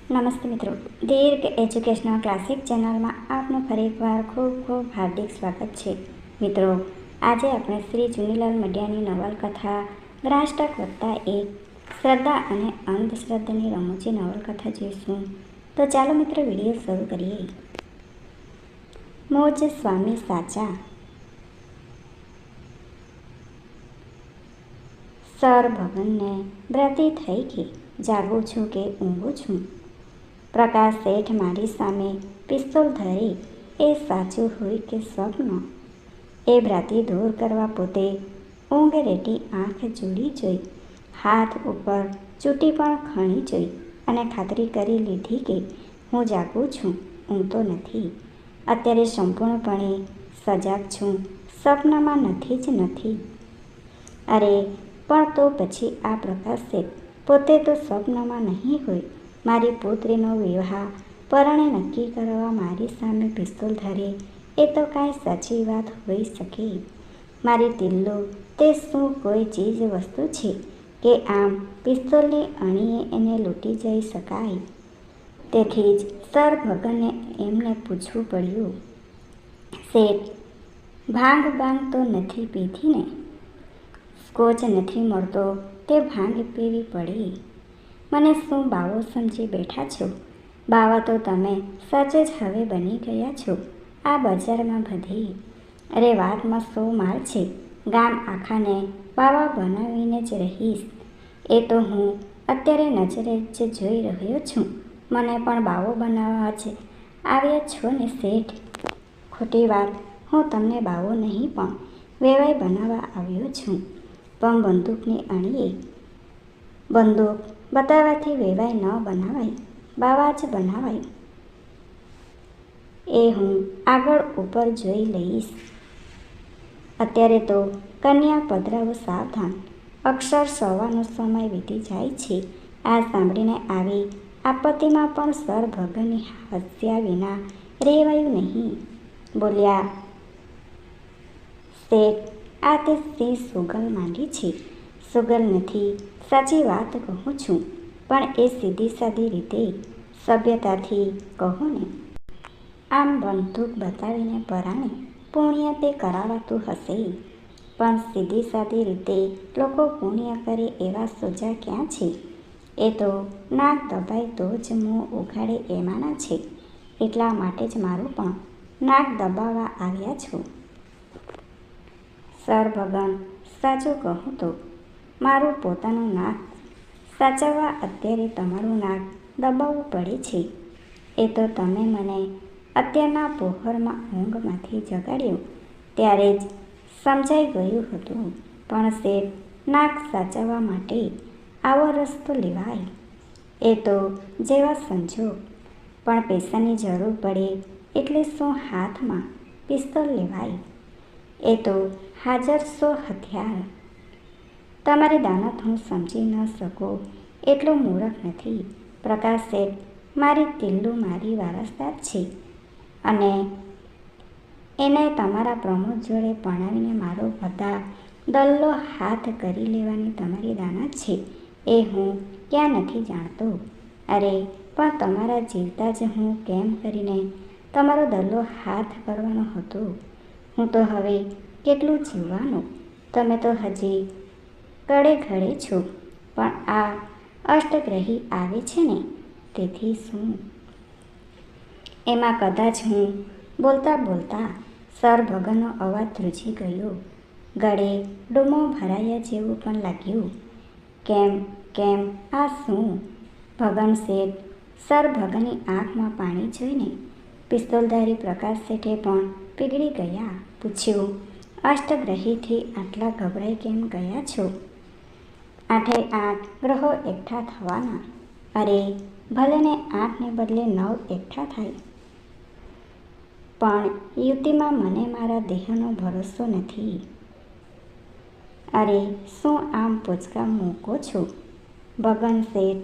નમસ્તે મિત્રો, દીર્ઘ educational classic ચેનલમાં આપનું ફરી એકવાર ખૂબ ખૂબ હાર્દિક સ્વાગત છે. મિત્રો, આજે આપણે શ્રી ચુનીલાલ મડિયાની નવલકથા ગ્રાષ્ટક +1 શ્રદ્ધા અને અંધશ્રદ્ધાની રમૂજી નવલકથા જોઈશું. તો ચાલો મિત્રો, વિડીયો શરૂ કરીએ. મોજ સ્વામી સાચા. સર ભગનને ભ્રાંતિ થઈ કે જાગું છું કે ઊંઘું છું. પ્રકાશ શેઠ મારી સામે પિસ્તોલ ધરી એ સાચું હોય કે સ્વપ્ન, એ ભ્રાંતિ દૂર કરવા પોતે ઊંઘ રેટી આંખ જોડી જોઈ, હાથ ઉપર ચૂંટી પણ ખણી જોઈ અને ખાતરી કરી લીધી કે હું જાગું છું, ઊંઘતો નથી. અત્યારે સંપૂર્ણપણે સજાગ છું, સપનામાં નથી જ નથી. અરે પણ તો પછી આ પ્રકાશ શેઠ પોતે તો સ્વપ્નમાં નહીં હોય. મારી પુત્રીનો વિવાહ પરણે નક્કી કરવા મારી સામે પિસ્તોલ ધરે એ તો કાંઈ સાચી વાત હોઈ શકે? મારી તિલ્લો તે શું કોઈ ચીજ વસ્તુ છે કે આમ પિસ્તોલની અણીએ એને લૂંટી જઈ શકાય? તેથી જ સર ભગને એમને પૂછવું પડ્યું, શેઠ, ભાંગ બાંગ તો નથી પીધી ને? સ્કોચ નથી મળતો તે ભાંગ પીવી પડી. મને શું બાવો સમજી બેઠા છો? બાવા તો તમે સાચે જ હવે બની ગયા છો આ બજારમાં બધી. અરે વાતમાં સો માલ છે, ગામ આખાને બાવા બનાવીને જ રહીશ. એ તો હું અત્યારે નજરે જ જોઈ રહ્યો છું. મને પણ બાવો બનાવવા જ આવ્યા છો ને શેઠ? ખોટી વાત, હું તમને બાવો નહીં પણ વેવાઈ બનાવવા આવ્યો છું. પણ બંદૂકની અણીએ બંદૂક બતાવવાથી વેવાઈ ન બનાવાય, બાવા જ બનાવાય. એ હું આગળ ઉપર જોઈ લઈશ. અત્યારે તો કન્યા પધરાવો સાવધાન, અક્ષર સવાનો સમય વીતી જાય છે. આ સાંભળીને આવી આપત્તિમાં પણ સર ભગની હસ્યા વિના રેવાયું નહીં. બોલ્યા, શેઠ, આ તે સી સુગલ માંડી છે? સુગલ નથી, સાચી વાત કહું છું, પણ એ સીધી સાદી રીતે સભ્યતાથી કહો ને. આમ બંદૂક બતાવીને પરાણે પુણ્ય તે કરાવાતું હશે, પણ સીધી સાદી રીતે લોકો પુણ્ય કરે એવા સોજા ક્યાં છે? એ તો નાક દબાય તો જ મોં ઉઘાડે એમાંના છે. એટલા માટે જ મારું પણ નાક દબાવવા આવ્યા છો. સર ભગન, સાચું કહું તો મારું પોતાનું નાક સાચવવા અત્યારે તમારું નાક દબાવવું પડે છે. એ તો તમે મને અત્યારના પહોરમાં ઊંઘમાંથી જગાડ્યો ત્યારે જ સમજાઈ ગયું હતું. પણ શેઠ, નાક સાચવવા માટે આવો રસ્તો લેવાય? એ તો જેવા સંજોગ. પણ પૈસાની જરૂર પડે એટલે શું હાથમાં પિસ્તોલ લેવાય? એ તો હાજર સો હથિયાર. તમારી દાનત હું સમજી ન શકું એટલો મૂરખ નથી. પ્રકાશ શેઠ, મારી તિલ્લું મારી વારસદાર છે અને એને તમારા પ્રમોદ જોડે પરણાવીને મારો બધા દલ્લો હાથ કરી લેવાની તમારી દાનત છે એ હું ક્યાં નથી જાણતો. અરે પણ તમારા જીવતા જ હું કેમ કરીને તમારો દલ્લો હાથ કરવાનો હતો? હું તો હવે કેટલું જીવવાનું? તમે તો હજી કડે ઘડે છો. પણ આ અષ્ટગ્રહી આવે છે ને, તેથી શું? એમાં કદાચ હું બોલતા બોલતા સર ભગનનો અવાજ ધ્રુજી ગયો. ગળે ડૂમો ભરાયા જેવું પણ લાગ્યું. કેમ આ શું? ભગન શેઠ, સર ભગનની આંખમાં પાણી જોઈને પિસ્તોલધારી પ્રકાશ શેઠે પણ પીગળી ગયા. પૂછ્યું, અષ્ટગ્રહીથી આટલા ગભરાઈ કેમ ગયા છો? 8 ગ્રહો એકઠા થવાના. અરે ભલે ને 8 ને બદલે 9 એકઠા થાય, પણ યુતિમાં મને મારા દેહનો ભરોસો નથી. અરે શું આમ પૂચકા મૂકો છો? ભગન શેઠ,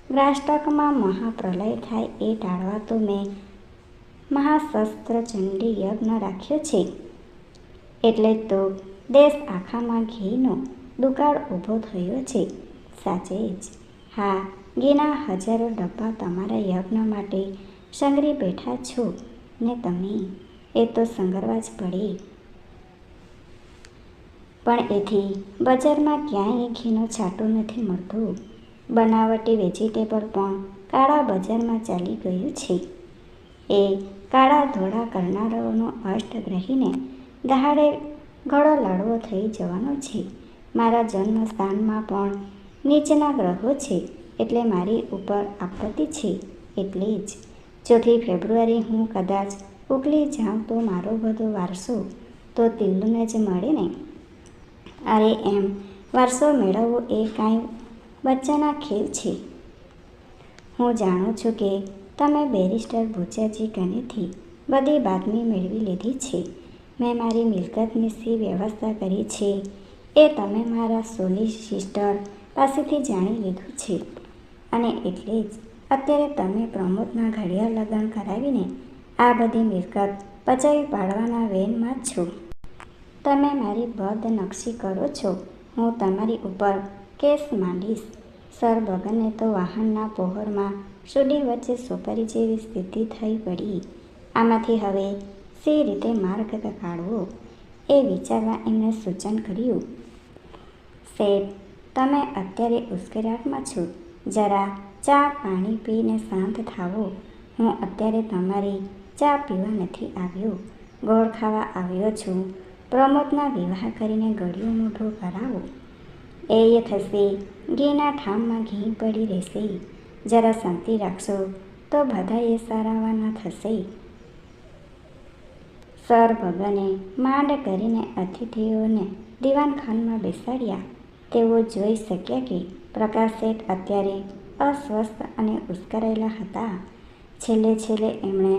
ગ્રાષ્ટકમાં મહાપ્રલય થાય એ ટાળવા તો મેં મહાશસ્ત્ર ચંડી યજ્ઞ રાખ્યો છે. એટલે તો દેશ આખામાં ઘીનો દુકાળ ઊભો થયો છે. સાચે જ હા, ઘીના હજારો ડબ્બા તમારા યજ્ઞ માટે સંઘરી બેઠા છો ને તમે એ તો સંઘરવા જ પડે. પણ એથી બજારમાં ક્યાંય ઘીનો છાંટો નથી મળતો. બનાવટી વેજીટેબલ પણ કાળા બજારમાં ચાલી ગયું છે. એ કાળા ધોળા કરનારાઓનો અષ્ટગ્રહીને દહાડે ઘણો લાડવો થઈ જવાનો છે. મારા જન્મસ્થાનમાં પણ નીચના ગ્રહો છે એટલે મારી ઉપર આપત્તિ છે. એટલે જ 4મી ફેબ્રુઆરી હું કદાચ ઉકલી જાઉં તો મારો બધો વારસો તો તિલ્લુને જ મળે ને. અરે એમ વારસો મેળવવો એ કાંઈ બચ્ચાના ખેલ છે. હું જાણું છું કે તમે બેરિસ્ટર ભૂચાજી કનેથી બધી બાતમી મેળવી લીધી છે. મેં મારી મિલકતની શી વ્યવસ્થા કરી છે એ તમે મારા સોલિસિટર પાસેથી જાણી લીધું છે. અને એટલે જ અત્યારે તમે પ્રમોદના ઘડિયા લગ્ન કરાવીને આ બધી મિલકત પચાવી પાડવાના વેનમાં જ છો. તમે મારી બદનક્ષી કરો છો. હું તમારી ઉપર કેસ માંડીશ. સર બગનને તો વાહનના પહોરમાં સુડી વચ્ચે સોપારી જેવી સ્થિતિ થઈ પડી. આમાંથી હવે શી રીતે માર્ગ કાઢવો એ વિચારવા એમણે સૂચન કર્યું. શેઠ, તમે અત્યારે ઉશ્કેરાટમાં છો. જરા ચા પાણી પીને શાંત થાઓ. હું અત્યારે તમારી ચા પીવા નથી આવ્યો, ગોળ ખાવા આવ્યો છું. પ્રમોદના વિવાહ કરીને ગળ્યું મોઢું કરાવો. એ થશે. ઘીના ઠામમાં ઘી પડી રહેશે. જરા શાંતિ રાખશો તો બધાએ સારાવાના થશે. સર ભગને માંડ કરીને અતિથિઓને દીવાનખાનામાં બેસાડ્યા. તેઓ જોઈ શક્યા કે પ્રકાશ શેઠ અત્યારે અસ્વસ્થ અને ઉશ્કેરાયેલા હતા. છેલ્લે એમણે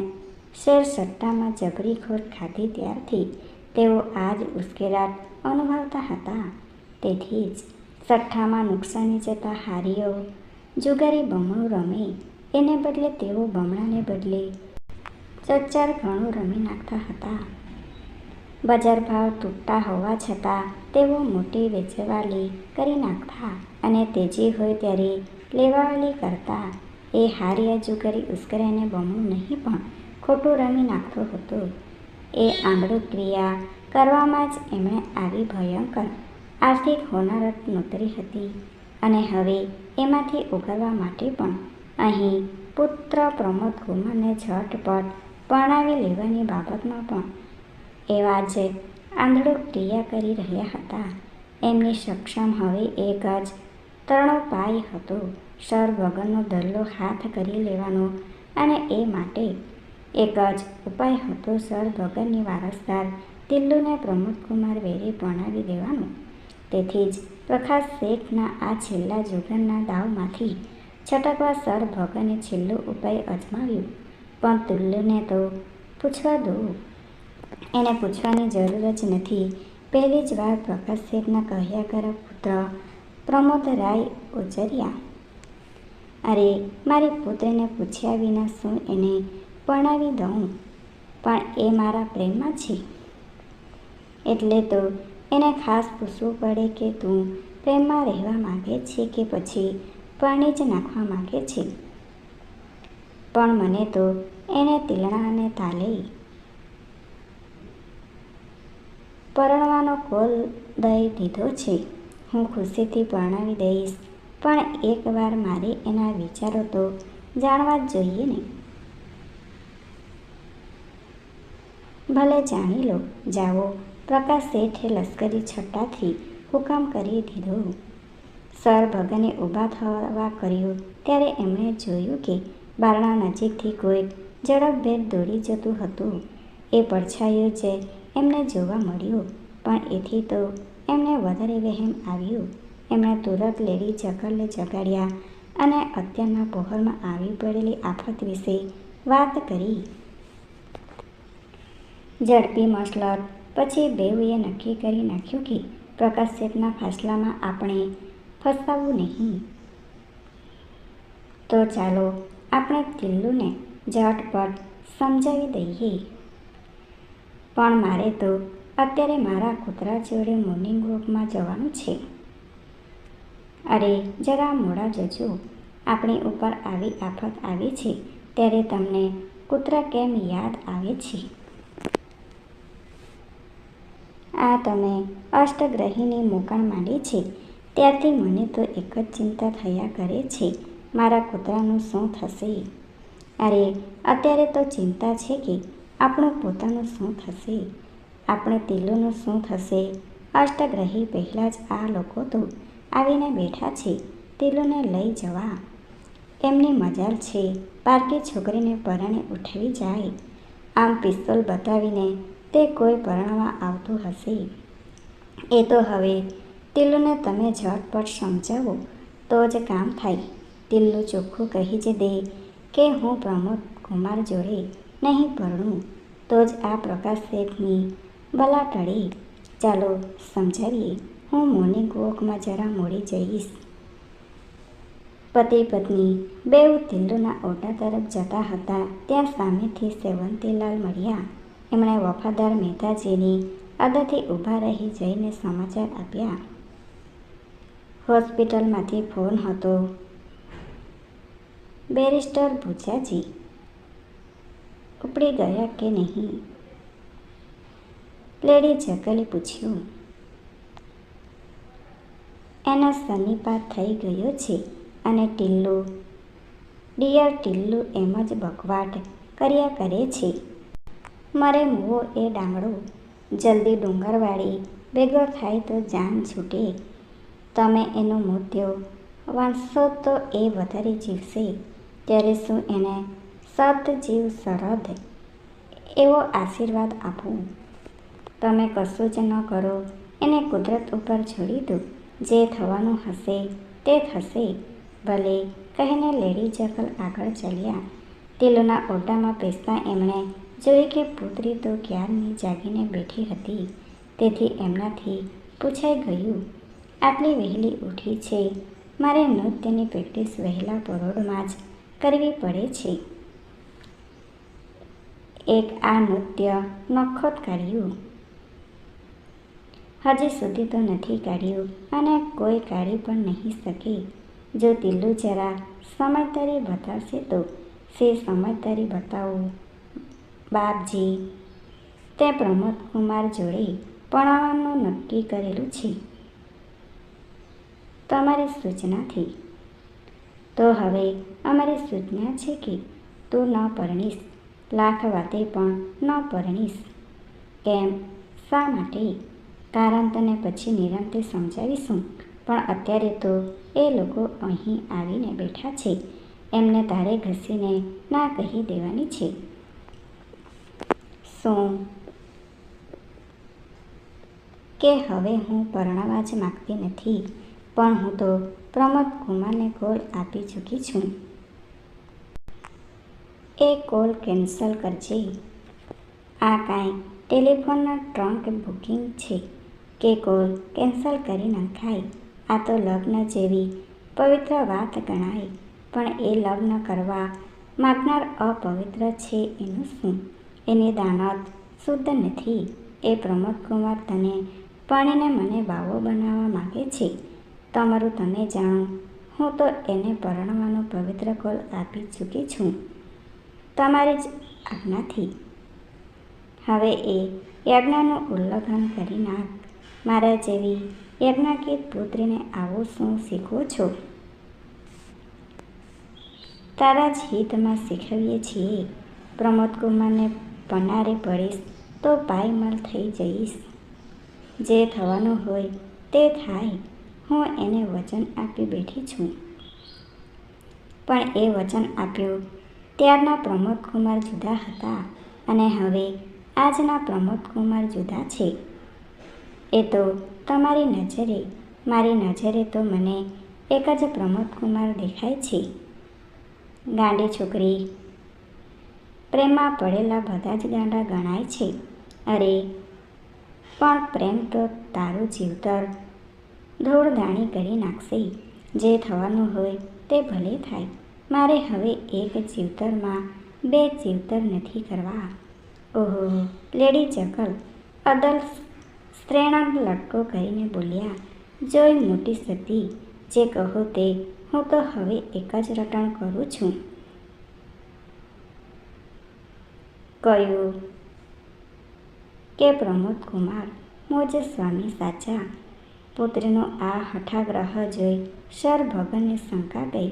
શેરસટ્ટામાં જબરી ખોટ ખાધી ત્યારથી તેઓ આ જ ઉશ્કેરાટ અનુભવતા હતા. તેથી જ સટ્ટામાં નુકસાની જતા હારીઓ જુગારી બમણું રમે એને બદલે તેઓ બમણાને બદલે 4 ગણું રમી નાખતા હતા. બજાર ભાવ તૂટતા હોવા છતાં તેઓ મોટી વેચવાલી કરી નાખતા અને તેજી હોય ત્યારે લેવાલી કરતા. એ હારિયા જુગારી ઉશ્કેરાઈને બમણું નહીં પણ ખોટું રમી નાખતો હતો. એ આંધળું ક્રિયા કરવામાં જ એમણે આવી ભયંકર આર્થિક હોનારત નોતરી હતી. અને હવે એમાંથી ઉગરવા માટે પણ અહીં પુત્ર પ્રમોદકુમારને ઝટપટ પરણાવી લેવાની બાબતમાં પણ એવા જ આંધળું ક્રિયા કરી રહ્યા હતા. એમની સક્ષમ હવે એક જ તરણોપાય હતો, સર ભગનનો દલ્લો હાથ કરી લેવાનો. અને એ માટે એક જ ઉપાય હતો સર ભગનની વારસદાર તિલ્લુને પ્રમોદકુમાર વેરે પરણાવી દેવાનો. તેથી જ પ્રકાશ શેઠના આ છેલ્લા જુગારના દાવમાંથી છટકવા સર ભગને છેલ્લો ઉપાય અજમાવ્યો. પણ તિલ્લુને તો પૂછવા દો. એને પૂછવાની જરૂર જ નથી. પહેલી જ વાર પ્રકાશ શેઠના કહ્યા કરા પુત્ર પ્રમોદરાય ઉચર્યા. અરે, મારી પુત્રીને પૂછ્યા વિના શું એને પરણાવી દઉં? પણ એ મારા પ્રેમમાં છે. એટલે તો એને ખાસ પૂછવું પડે કે તું પ્રેમમાં રહેવા માંગે છે કે પછી પરણી જ નાખવા માંગે છે. પણ મને તો એને તિલણાને તાલે પરણવાનો કોલ દઈ દીધો છે. હું ખુશીથી પરણાવી દઈશ. પણ એકવાર મારે એના વિચારો તો જાણવા જ જોઈએ ને. ભલે જાણી લો. જાઓ. પ્રકાશ શેઠે લશ્કરી છટ્ટાથી હુકમ કરી દીધો. સર ભગને ઊભા થવા કર્યું ત્યારે એમણે જોયું કે બારણા નજીકથી કોઈક ઝડપભેર દોડી જતું હતું. એ પડછાયો જ એમને જોવા મળ્યો. પણ એથી તો એમને વધારે વહેમ આવ્યો. એમણે તુરત લેડી જગરને જગાડ્યા અને અત્યારના પહોરમાં આવી પડેલી આફત વિશે વાત કરી. ઝડપી મસલત પછી બેઉએ નક્કી કરી નાખ્યું કે પ્રકાશ શેઠના ફાસલામાં આપણે ફસાવું નહીં. તો ચાલો આપણે તિલ્લુને ઝટપટ સમજાવી દઈએ. પણ મારે તો અત્યારે મારા કૂતરા જોડે મોર્નિંગ વોકમાં જવાનું છે. અરે જરા મોડા જજો. આપણી ઉપર આવી આફત આવી છે ત્યારે તમને કૂતરા કેમ યાદ આવે છે? આ તમે અષ્ટગ્રહીની મોકણ માંડી છે ત્યારથી મને તો એક જ ચિંતા થયા કરે છે, મારા કૂતરાનું શું થશે? અરે અત્યારે તો ચિંતા છે કે આપણું પોતાનું શું થશે? આપણે તિલ્લુનું શું થશે? અષ્ટગ્રહી પહેલાં જ આ લોકો તો આવીને બેઠા છે તિલ્લુને લઈ જવા. એમની મજાલ છે પારકી છોકરીને પરણે ઉઠવી જાય. આમ પિસ્તોલ બતાવીને તે કોઈ પરણવા આવતું હશે. એ તો હવે તિલ્લુને તમે ઝટપટ સમજાવો તો જ કામ થાય. તિલ્લુ ચોખ્ખું કહી જ દે કે હું પ્રમોદ કુમાર જોડે નહીં પરણું તો જ આ પ્રકાશ શેઠની બલા ટળે. ચાલો સમજાવીએ. હું મોર્નિંગ વોકમાં જરા મોડી જઈશ. પતિ પત્ની બેઉ તિલ્લુના ઓરડા તરફ જતા હતા ત્યાં સામેથી સેવંતીલાલ મળ્યા. એમણે વફાદાર મહેતાજીની અદથી ઊભા રહી જઈને સમાચાર આપ્યા. હોસ્પિટલમાંથી ફોન હતો. બેરિસ્ટર ભૂજાજી ઉપડી ગયા કે નહીં? લેડી જગલે પૂછ્યું. એનો સન્નિપાત થઈ ગયો છે અને ટિલ્લુ ડિયર ટિલ્લુ એમ જ બકવાટ કર્યા કરે છે. મરે મૂવો એ ડાંગડો જલ્દી ડુંગરવાળી ભેગો થાય તો જાન છૂટે. તમે એનો મૃત્યુ વાંચશો તો એ વધારે જીવશે ત્યારે શું એને સદજીવ સરદ એવો આશીર્વાદ આપું. તમે કશું જ ન કરો, એને કુદરત ઉપર છોડી દો. જે થવાનું હશે તે થશે ભલે કહીને લેડી જગલ આગળ ચાલ્યા. તિલ્લુના ઓરડામાં બેસતા એમણે જોયું કે પુત્રી તો ક્યારની જાગીને બેઠી હતી. તેથી એમનાથી પૂછાઈ ગયું, આટલી વહેલી ઉઠી છે? મારે નૃત્યની પ્રેક્ટિસ વહેલા પરોઢમાં જ કરવી પડે છે. એક આ નૃત્ય નખોત કાઢ્યું. હજી સુધી તો નથી કાઢ્યું અને કોઈ કાઢી પણ નહીં શકે. જો તિલ્લુ જરા સમજદારી બતાવશે તો. સે સમજદારી બતાવું બાપજી. તે પ્રમોદ કુમાર જોડે પરણવાનું નક્કી કરેલું છે તમારી સૂચનાથી. તો હવે અમારી સૂચના છે કે તું ન પરણીશ. લાખ વાતે પણ ન પરણીશ. કેમ? શા માટે? કારણ તને પછી નિરાંતે સમજાવીશું. પણ અત્યારે તો એ લોકો અહીં આવીને બેઠા છે એમને તારે ઘસીને ના કહી દેવાની છે. શું? કે હવે હું પરણવા જ માગતી નથી પણ હું તો પ્રમોદ કુમારને કોલ આપી ચૂકી છું. એ કોલ કેન્સલ કરજે. આ કાંઈ ટેલિફોનના ટ્રંક બુકિંગ છે કે કોલ કેન્સલ કરી નખાય? આ તો લગ્ન જેવી પવિત્ર વાત ગણાય. પણ એ લગ્ન કરવા માગનાર અપવિત્ર છે એનું શું? એની દાનત શુદ્ધ નથી. એ પ્રમોદ કુમાર તને પરણીને મને બાવો બનાવવા માગે છે. તમારું તમે જાણો. હું તો એને પરણવાનો પવિત્ર કોલ આપી ચૂકી છું તમારી જ આજ્ઞાથી. હવે એ યજ્ઞનું ઉલ્લંઘન કરી નાખ. મારા જેવી યજ્ઞાકીત પુત્રીને આવું શું શીખવો છો? તારા જ હિતમાં શીખવીએ છીએ. પ્રમોદ કુમારને પનારે પડીશ તો પાયમાલ થઈ જઈશ. જે થવાનું હોય તે થાય. હું એને વચન આપી બેઠી છું. પણ એ વચન આપ્યું ત્યારના પ્રમોદ કુમાર જુદા હતા અને હવે આજના પ્રમોદ કુમાર જુદા છે. એ તો તમારી નજરે. મારી નજરે તો મને એક જ પ્રમોદ કુમાર દેખાય છે. ગાંડી છોકરી. પ્રેમમાં પડેલા બધા જ ગાંડા ગણાય છે. અરે પણ પ્રેમ તો તારું જીવતર ધૂળદાણી કરી નાખશે. જે થવાનું હોય તે ભલે થાય. મારે હવે એક જીવતરમાં બે જીવતર નથી કરવા. ઓહો! લેડી જગલ અદલ સ્ત્રીણંગ લટકો કરીને બોલ્યા. જોઈ મોટી સતી જે કહો તે હું તો હવે એક જ રટણ કરું છું. કહ્યું કે પ્રમોદકુમાર મોજ સ્વામી સાચા. પુત્રનો આ હઠાગ્રહ જોઈ સર ભગનને શંકા ગઈ.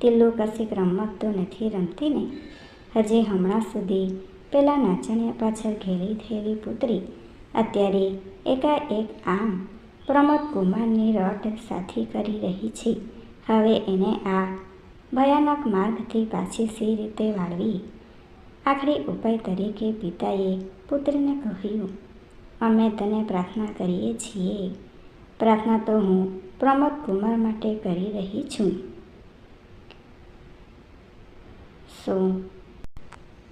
તિલ્લુ કશીક રમત તો નથી રમતી ને? હજી હમણાં સુધી પેલા નાચણિયા પાછળ ઘેરી થયેલી પુત્રી અત્યારે એકાએક આમ પ્રમોદકુમારની રટ સાથી કરી રહી છે. હવે એને આ ભયાનક માર્ગથી પાછી સી રીતે વાળવી? આખરી ઉપાય તરીકે પિતાએ પુત્રીને કહ્યું, અમે તને પ્રાર્થના કરીએ છીએ. પ્રાર્થના તો હું પ્રમોદકુમાર માટે કરી રહી છું. શું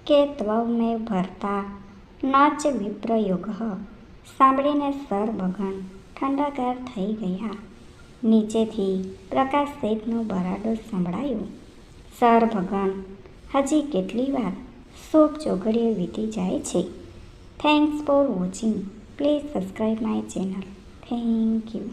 કે ત્વમેવ ભર્તા ન ચ વિપ્રયોગઃ. સાંભળીને સર ભગન ઠંડાગાર થઈ ગયા. નીચેથી પ્રકાશ શેઠનો બરાડો સંભળાયો. સર ભગન, હજી કેટલી વાર? શુભ ચોઘડિયું વીતી જાય છે. Thanks for watching. Please subscribe my channel. Thank you.